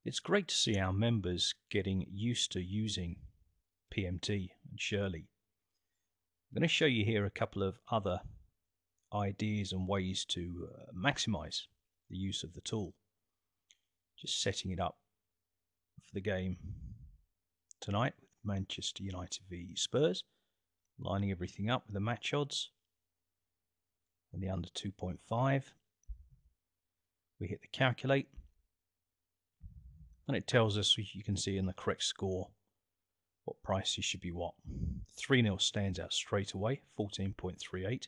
It's great to see our members getting used to using PMT and Shirley. I'm going to show you here a couple of other ideas and ways to maximize the use of the tool. Just setting it up for the game tonight with Manchester United v Spurs, lining everything up with the match odds and the under 2.5. We hit the calculate and it tells us, you can see in the correct score, what prices should be what. 3-0 stands out straight away, 14.38.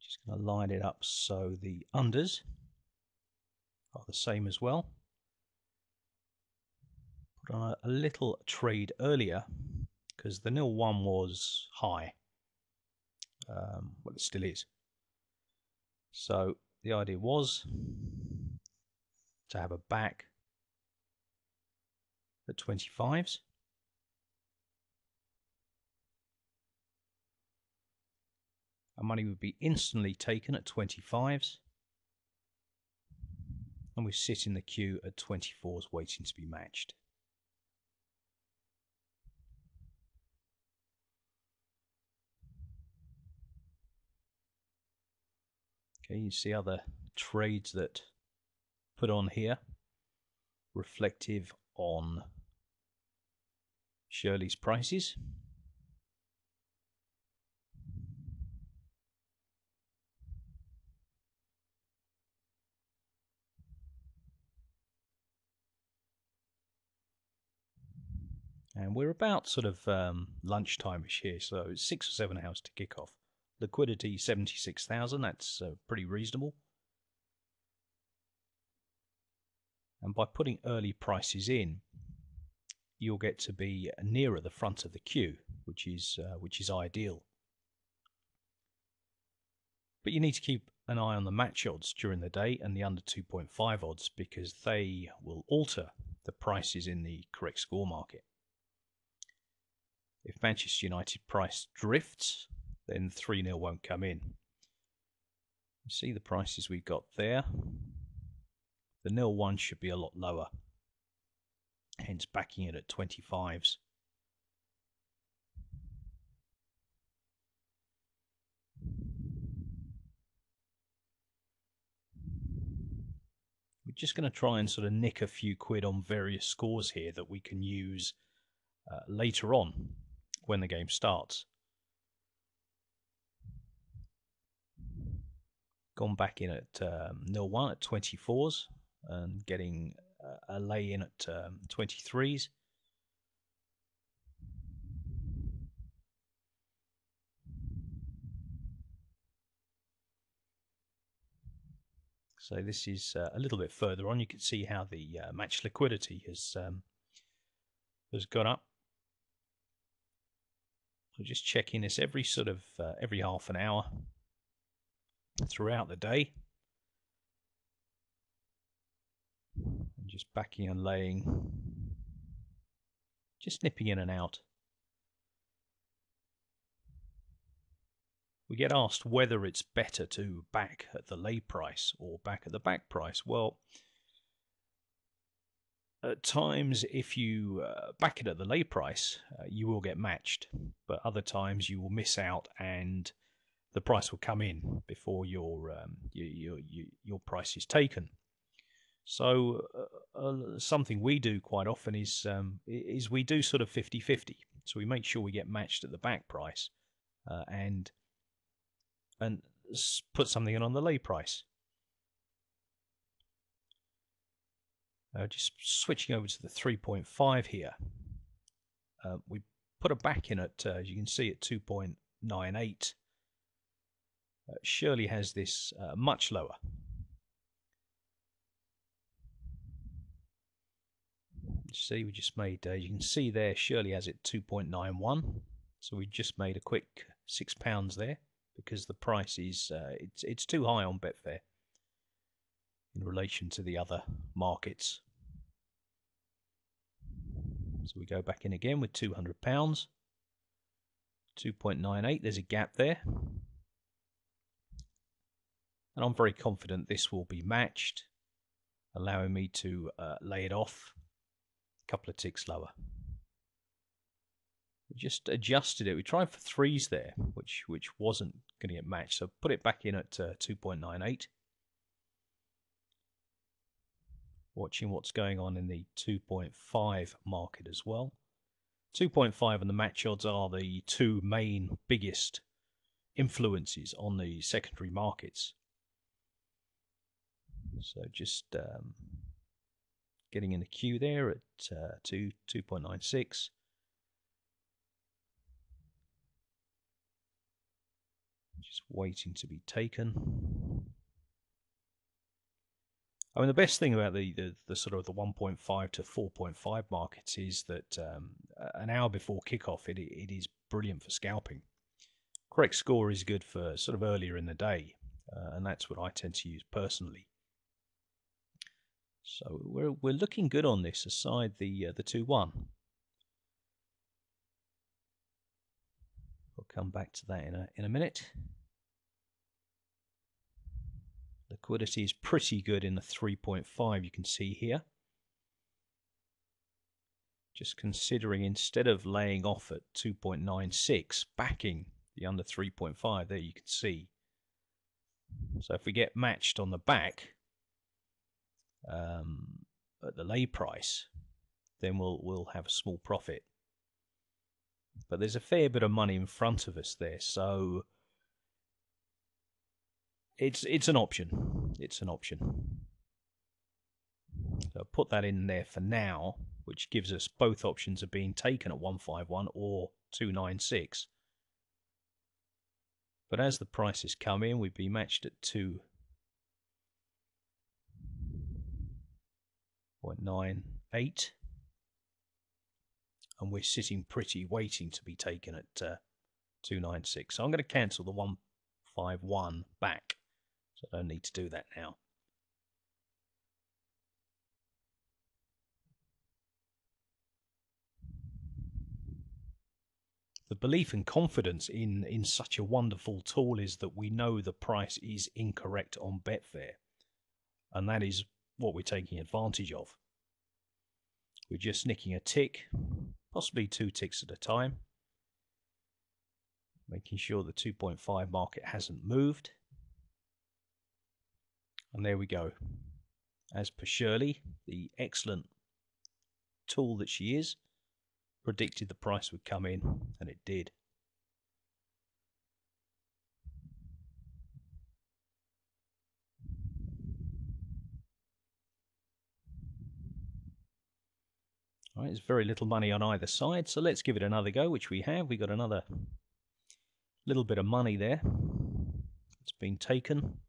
Just going to line it up so the unders are the same as well. Put on a little trade earlier because the 0-1 was high. Well, it still is. So the idea was to have a back at 25s. Our money would be instantly taken at 25s. And we sit in the queue at 24s waiting to be matched. Okay, you see other trades that put on here, reflective on Shirley's prices. And we're about sort of lunchtime-ish here, so it's 6 or 7 hours to kick off. Liquidity 76,000, that's pretty reasonable. And by putting early prices in, you'll get to be nearer the front of the queue, which is ideal. But you need to keep an eye on the match odds during the day and the under 2.5 odds, because they will alter the prices in the correct score market. If Manchester United price drifts, then 3-0 won't come in. You see the prices we've got there. The 0-1 should be a lot lower, hence backing it at 25s. We're just going to try and sort of nick a few quid on various scores here that we can use later on when the game starts. Gone back in at 0-1 at 24s and getting a lay in at 23s. So this is a little bit further on. You can see how the match liquidity has gone up. So just checking this every sort of every half an hour throughout the day, and just backing and laying, just nipping in and out. We get asked whether it's better to back at the lay price or back at the back price. Well, at times, if you back it at the lay price, you will get matched, but other times you will miss out and the price will come in before your price is taken. So something we do quite often is we do sort of 50-50. So we make sure we get matched at the back price and put something in on the lay price. Just switching over to the 3.5 here. We put a back in at, as you can see, at 2.98. Shirley has this much lower. See, we just made, you can see there, Shirley has it 2.91. So we just made a quick £6 there because the price is, it's too high on Betfair in relation to the other markets. So we go back in again with £200. 2.98, there's a gap there. And I'm very confident this will be matched, allowing me to lay it off a couple of ticks lower. We just adjusted it. We tried for 3s there, which wasn't going to get matched. So put it back in at 2.98. Watching what's going on in the 2.5 market as well. 2.5 and the match odds are the two main biggest influences on the secondary markets. So just getting in the queue there at 2.96. Just waiting to be taken. I mean, the best thing about the sort of the 1.5 to 4.5 markets is that an hour before kickoff, it is brilliant for scalping. Correct score is good for sort of earlier in the day, and that's what I tend to use personally. So we're looking good on this, aside the 2-1. We'll come back to that in a minute. Liquidity is pretty good in the 3.5, you can see here. Just considering, instead of laying off at 2.96, backing the under 3.5, there you can see. So if we get matched on the back at the lay price, then we'll have a small profit. But there's a fair bit of money in front of us there, so it's an option. It's an option. So I'll put that in there for now, which gives us both options of being taken at 151 or 296. But as the prices come in, we'd be matched at 2.98, and we're sitting pretty, waiting to be taken at 296. So I'm going to cancel the 151 back, so I don't need to do that now. The belief and confidence in such a wonderful tool is that we know the price is incorrect on Betfair, and that is what we're taking advantage of. We're just nicking a tick, possibly 2 ticks at a time, making sure the 2.5 market hasn't moved. And there we go. As per Shirley, the excellent tool that she is, predicted the price would come in, and it did. All right, there's very little money on either side, so let's give it another go, which we have. We got another little bit of money there. It's been taken,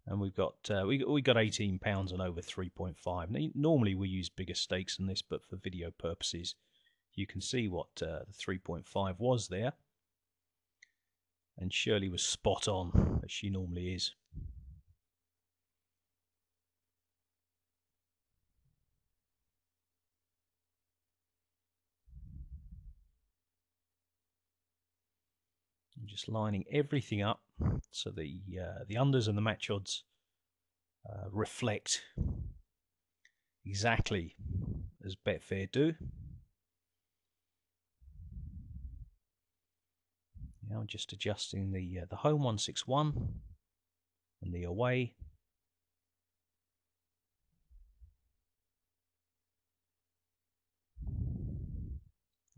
and we've got we got £18 on over 3.5. Normally we use bigger stakes than this, but for video purposes, you can see what the 3.5 was there, and Shirley was spot on, as she normally is. I'm just lining everything up so the unders and the match odds reflect exactly as Betfair do. Now I'm just adjusting the home 161 and the away.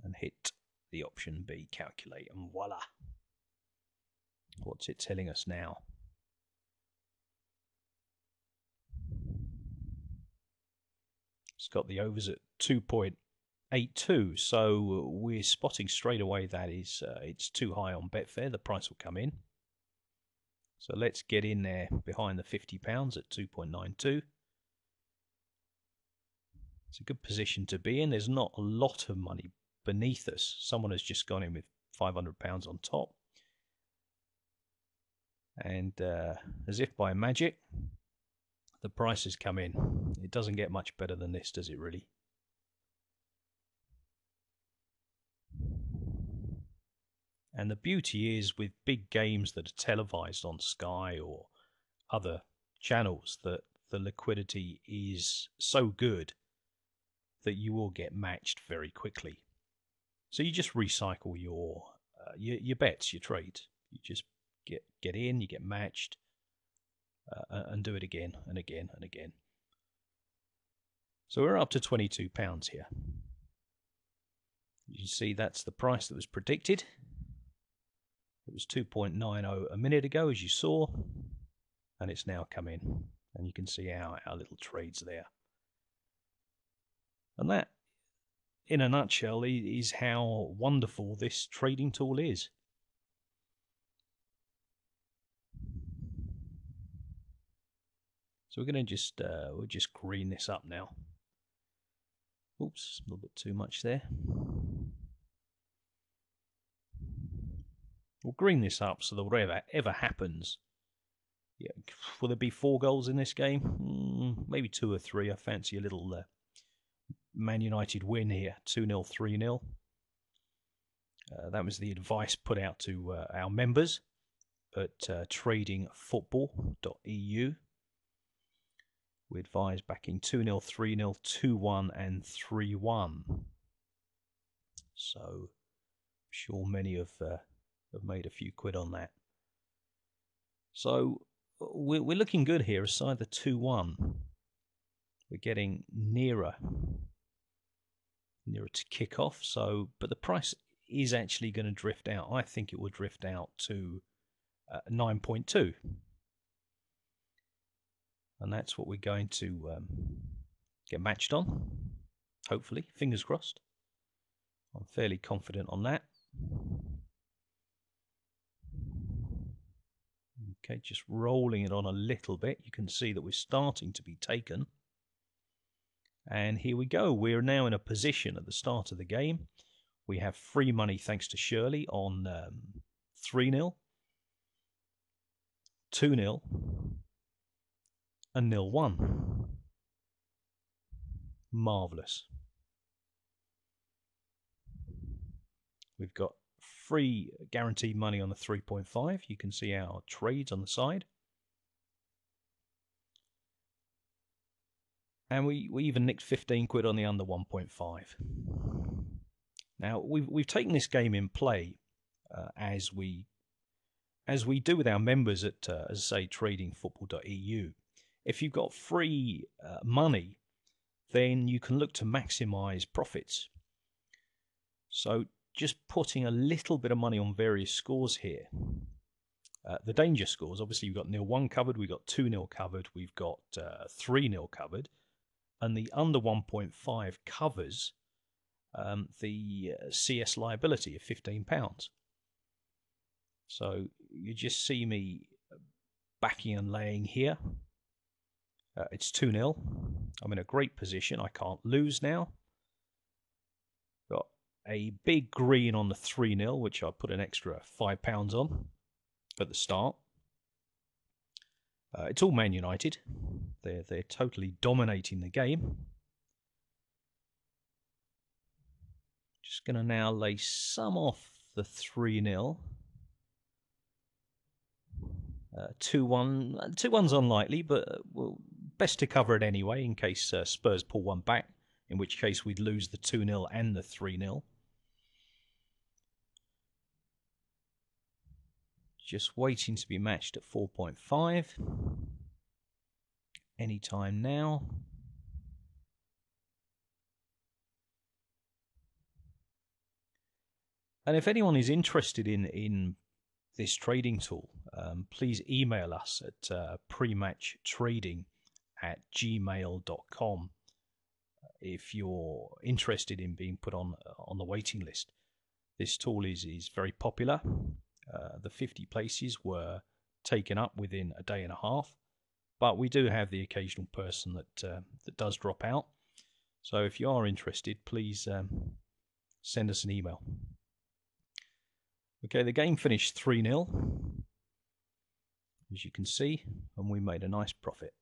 And hit the option B, calculate, and voila. What's it telling us now? It's got the overs at 2.82, so we're spotting straight away that is it's too high on Betfair. The price will come in. So let's get in there behind the £50 at 2.92. It's a good position to be in. There's not a lot of money beneath us. Someone has just gone in with £500 on top. And as if by magic, the price has come in. It doesn't get much better than this, does it really? And the beauty is, with big games that are televised on Sky or other channels, that the liquidity is so good that you will get matched very quickly. So you just recycle your bets, your trades. You just get in, you get matched, and do it again and again and again. So we're up to £22 here. You can see that's the price that was predicted. It was 2.90 a minute ago, as you saw, and it's now come in. And you can see our little trades there. And that, in a nutshell, is how wonderful this trading tool is. So we're going to we'll just green this up now. Oops, a little bit too much there. We'll green this up so that whatever ever happens, yeah, will there be 4 goals in this game? Maybe 2 or 3. I fancy a little Man United win here, 2-0, 3-0. That was the advice put out to our members at tradingfootball.eu. We advised backing 2-0, 3-0, 2-1 and 3-1. So I'm sure many have made a few quid on that. So we're looking good here, aside the 2-1. We're getting nearer to kick off. So, but the price is actually going to drift out. I think it will drift out to 9.2. And that's what we're going to get matched on, hopefully, fingers crossed. I'm fairly confident on that. Okay, just rolling it on a little bit. You can see that we're starting to be taken. And here we go. We're now in a position at the start of the game. We have free money thanks to Shirley on 3-0, 2-0, and 0-1. Marvellous. We've got free guaranteed money on the 3.5. You can see our trades on the side. And we even nicked 15 quid on the under 1.5. Now, we've taken this game in play as we do with our members at, as I say, tradingfootball.eu. If you've got free money, then you can look to maximise profits. So just putting a little bit of money on various scores here. The danger scores, obviously we've got 0-1 covered, we've got 2-0 covered, we've got 3-0 covered, and the under 1.5 covers the CS liability of £15. So you just see me backing and laying here. It's 2-0. I'm in a great position. I can't lose now. Got a big green on the 3-0, which I put an extra £5 on at the start. It's all Man United. They're totally dominating the game. Just going to now lay some off the 3-0. 2-1. 2-1's unlikely, but well, best to cover it anyway in case Spurs pull one back, in which case we'd lose the 2-0 and the 3-0. Just waiting to be matched at 4.5. Anytime now. And if anyone is interested in this trading tool, please email us at prematchtrading@gmail.com if you're interested in being put on the waiting list. This tool is very popular. The 50 places were taken up within a day and a half, but we do have the occasional person that does drop out. So if you are interested, please send us an email. Okay, the game finished 3-0, as you can see, and we made a nice profit.